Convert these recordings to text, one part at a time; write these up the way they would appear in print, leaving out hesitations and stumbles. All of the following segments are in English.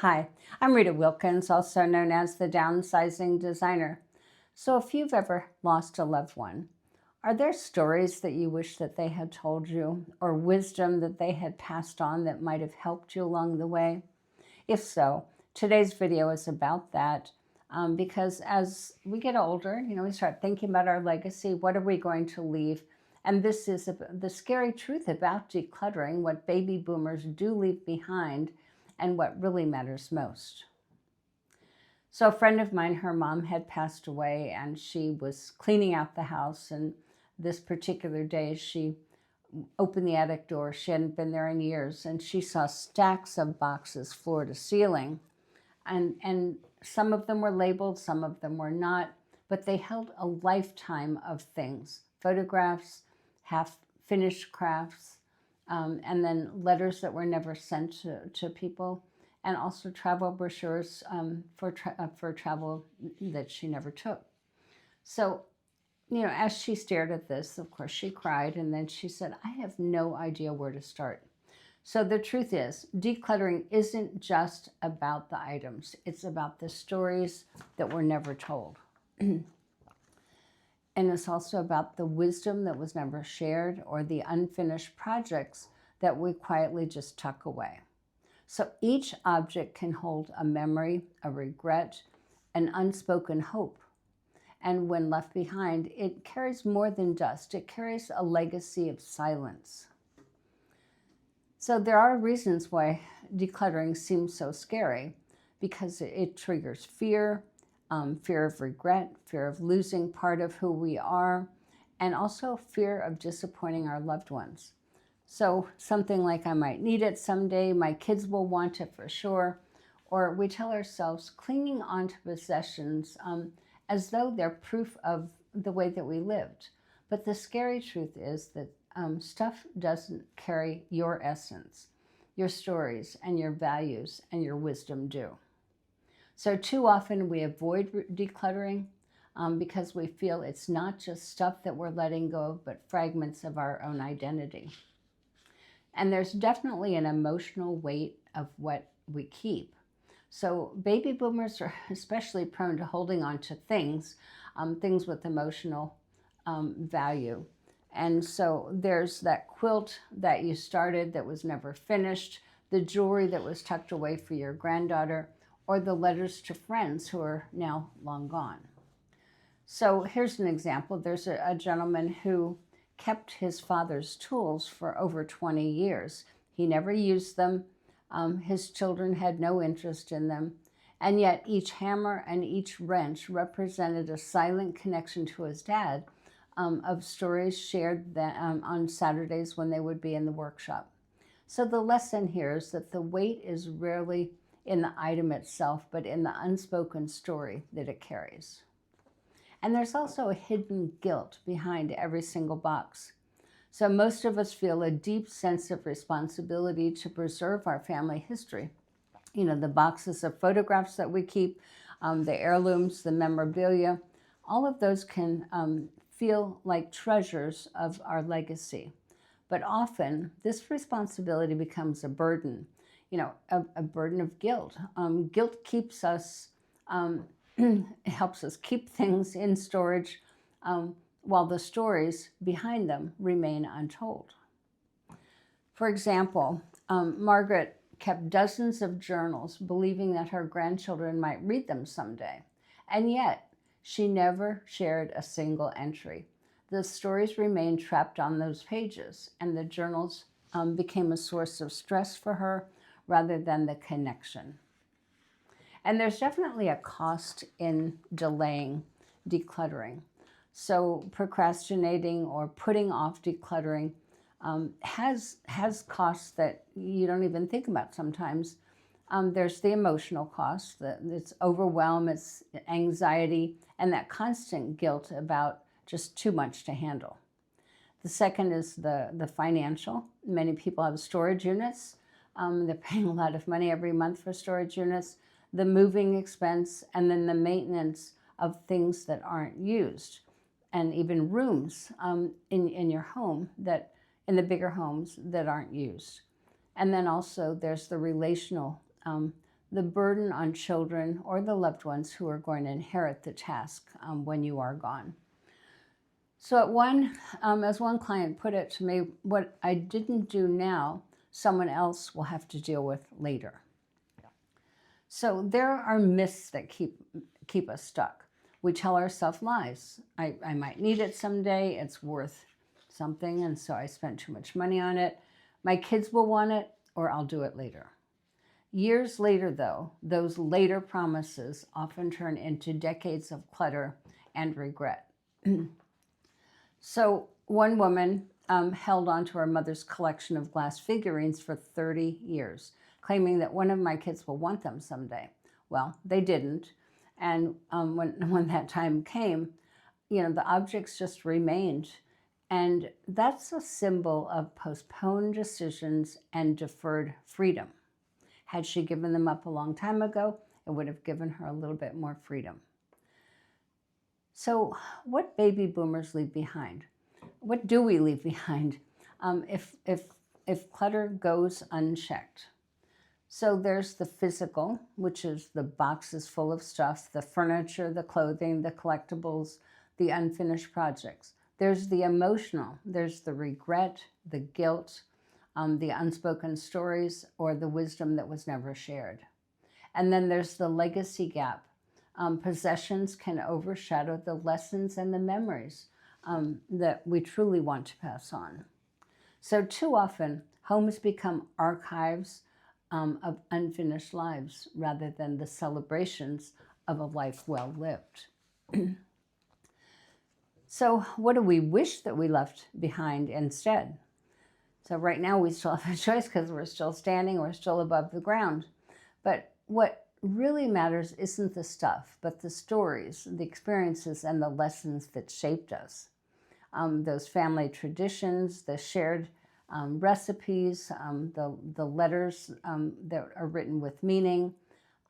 Hi, I'm Rita Wilkins, also known as the Downsizing Designer. So if you've ever lost a loved one, are there stories that you wish that they had told you or wisdom that they had passed on that might have helped you along the way? If so, today's video is about that because as we get older, we start thinking about our legacy. What are we going to leave? And this is the scary truth about decluttering, what baby boomers do leave behind and what really matters most. So a friend of mine, her mom had passed away and she was cleaning out the house. And this particular day, she opened the attic door. She hadn't been there in years. And she saw stacks of boxes, floor to ceiling. And some of them were labeled, some of them were not. But they held a lifetime of things, photographs, half-finished crafts, and then letters that were never sent to people, and also travel brochures for travel that she never took. So, as she stared at this, of course, she cried, and then she said, I have no idea where to start. So the truth is, decluttering isn't just about the items. It's about the stories that were never told. And it's also about the wisdom that was never shared or the unfinished projects that we quietly just tuck away. So each object can hold a memory, a regret, an unspoken hope. And when left behind, it carries more than dust. It carries a legacy of silence. So there are reasons why decluttering seems so scary, because it triggers fear, fear of regret, fear of losing part of who we are, and also fear of disappointing our loved ones. So something like, I might need it someday, my kids will want it for sure, or we tell ourselves clinging onto possessions as though they're proof of the way that we lived. But the scary truth is that stuff doesn't carry your essence. Your stories and your values and your wisdom do. So too often we avoid decluttering because we feel it's not just stuff that we're letting go of, but fragments of our own identity. And there's definitely an emotional weight of what we keep. So baby boomers are especially prone to holding on to things with emotional value. And so there's that quilt that you started that was never finished, the jewelry that was tucked away for your granddaughter, or the letters to friends who are now long gone. So here's an example. There's a gentleman who kept his father's tools for over 20 years. He never used them. His children had no interest in them. And yet each hammer and each wrench represented a silent connection to his dad of stories shared on Saturdays when they would be in the workshop. So the lesson here is that the weight is rarely in the item itself, but in the unspoken story that it carries. And there's also a hidden guilt behind every single box. So most of us feel a deep sense of responsibility to preserve our family history. The boxes of photographs that we keep, the heirlooms, the memorabilia, all of those can feel like treasures of our legacy. But often this responsibility becomes a burden, a burden of guilt. Guilt keeps us, it helps us keep things in storage while the stories behind them remain untold. For example, Margaret kept dozens of journals, believing that her grandchildren might read them someday. And yet, she never shared a single entry. The stories remained trapped on those pages, and the journals became a source of stress for her rather than the connection. And there's definitely a cost in delaying decluttering. So procrastinating or putting off decluttering has costs that you don't even think about sometimes. There's the emotional cost, it's overwhelm, it's anxiety, and that constant guilt about just too much to handle. The second is the financial. Many people have storage units. They're paying a lot of money every month for storage units. The moving expense, and then the maintenance of things that aren't used, and even rooms in your home in the bigger homes that aren't used. And then also there's the relational the burden on children or the loved ones who are going to inherit the task when you are gone. So as one client put it to me, what I didn't do now, someone else will have to deal with later. So there are myths that keep us stuck. We tell ourselves lies. I might need it someday. It's worth something, and so I spent too much money on it. My kids will want it, or I'll do it later. Years later, though, those later promises often turn into decades of clutter and regret. So one woman held on to her mother's collection of glass figurines for 30 years, claiming that one of my kids will want them someday. Well, they didn't. And when that time came, the objects just remained. And that's a symbol of postponed decisions and deferred freedom. Had she given them up a long time ago, it would have given her a little bit more freedom. So what baby boomers leave behind? What do we leave behind if clutter goes unchecked? So there's the physical, which is the boxes full of stuff, the furniture, the clothing, the collectibles, the unfinished projects. There's the emotional. There's the regret, the guilt, the unspoken stories, or the wisdom that was never shared. And then there's the legacy gap. Possessions can overshadow the lessons and the memories that we truly want to pass on. So too often, homes become archives of unfinished lives rather than the celebrations of a life well lived. So what do we wish that we left behind instead? So right now we still have a choice because we're still standing, we're still above the ground. But what really matters isn't the stuff, but the stories, the experiences, and the lessons that shaped us. Those family traditions, the shared recipes, the letters that are written with meaning,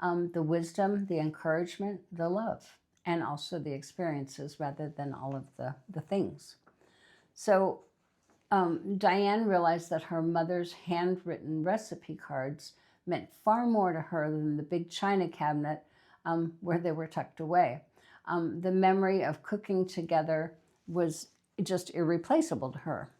the wisdom, the encouragement, the love, and also the experiences rather than all of the things. So Diane realized that her mother's handwritten recipe cards meant far more to her than the big china cabinet where they were tucked away. The memory of cooking together was just irreplaceable to her.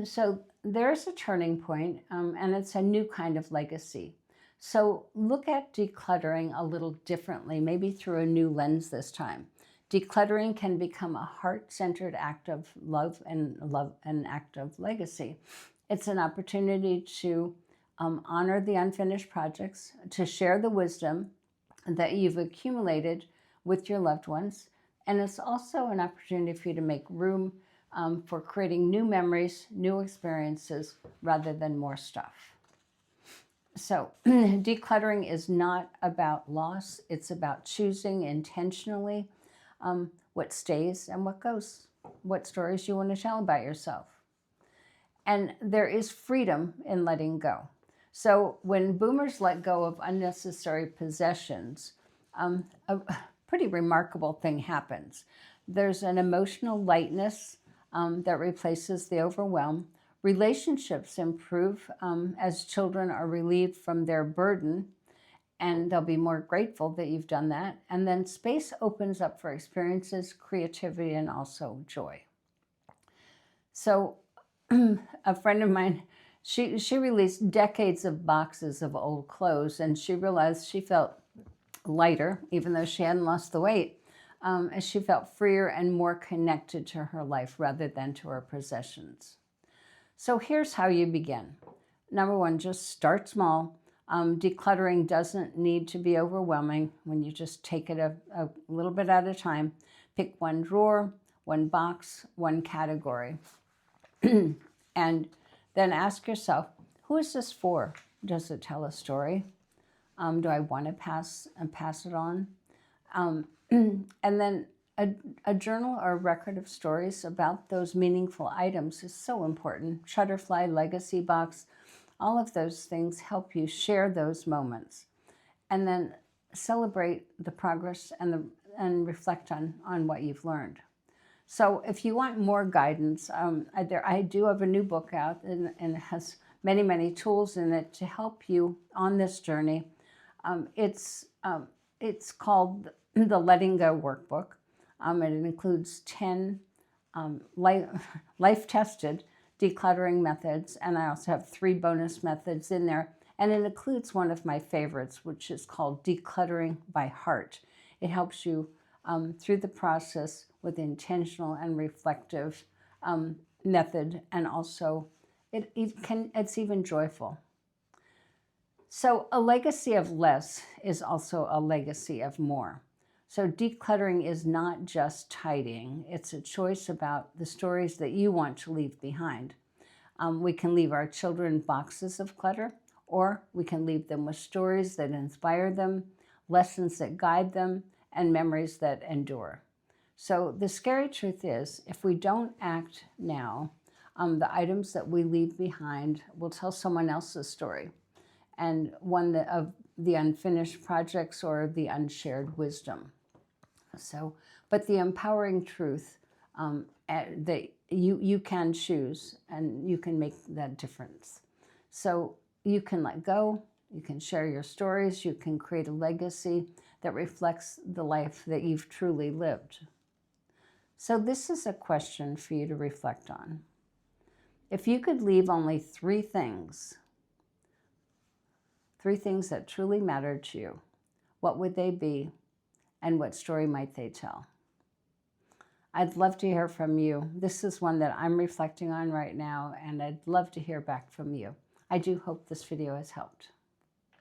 So there's a turning point, and it's a new kind of legacy. So look at decluttering a little differently, maybe through a new lens this time. Decluttering can become a heart-centered act of love and an act of legacy. It's an opportunity to honor the unfinished projects, to share the wisdom that you've accumulated with your loved ones, and it's also an opportunity for you to make room for creating new memories, new experiences, rather than more stuff. So decluttering is not about loss. It's about choosing intentionally what stays and what goes, what stories you want to tell about yourself. And there is freedom in letting go. So when boomers let go of unnecessary possessions, a pretty remarkable thing happens. There's an emotional lightness that replaces the overwhelm. Relationships improve as children are relieved from their burden, and they'll be more grateful that you've done that. And then space opens up for experiences, creativity, and also joy. So a friend of mine, she released decades of boxes of old clothes, and she realized she felt lighter, even though she hadn't lost the weight, as she felt freer and more connected to her life rather than to her possessions. So here's how you begin. Number one, just start small. Decluttering doesn't need to be overwhelming when you just take it a little bit at a time. Pick one drawer, one box, one category. And then ask yourself, who is this for? Does it tell a story? Do I want to pass it on? And then a journal or a record of stories about those meaningful items is so important. Shutterfly, legacy box, all of those things help you share those moments. And then celebrate the progress and reflect on what you've learned. So if you want more guidance, I do have a new book out, and it has many, many tools in it to help you on this journey. It's called the Letting Go Workbook. And it includes 10 life-tested decluttering methods, and I also have 3 bonus methods in there. And it includes one of my favorites, which is called Decluttering by Heart. It helps you through the process with intentional and reflective method, and also it's even joyful. So a legacy of less is also a legacy of more. So decluttering is not just tidying. It's a choice about the stories that you want to leave behind. We can leave our children boxes of clutter, or we can leave them with stories that inspire them, lessons that guide them, and memories that endure. So the scary truth is, if we don't act now, the items that we leave behind will tell someone else's story, and one of the unfinished projects or the unshared wisdom. So, but the empowering truth that you can choose, and you can make that difference. So you can let go, you can share your stories, you can create a legacy that reflects the life that you've truly lived. So this is a question for you to reflect on. If you could leave only 3 things that truly mattered to you, what would they be, and what story might they tell? I'd love to hear from you. This is one that I'm reflecting on right now, and I'd love to hear back from you. I do hope this video has helped.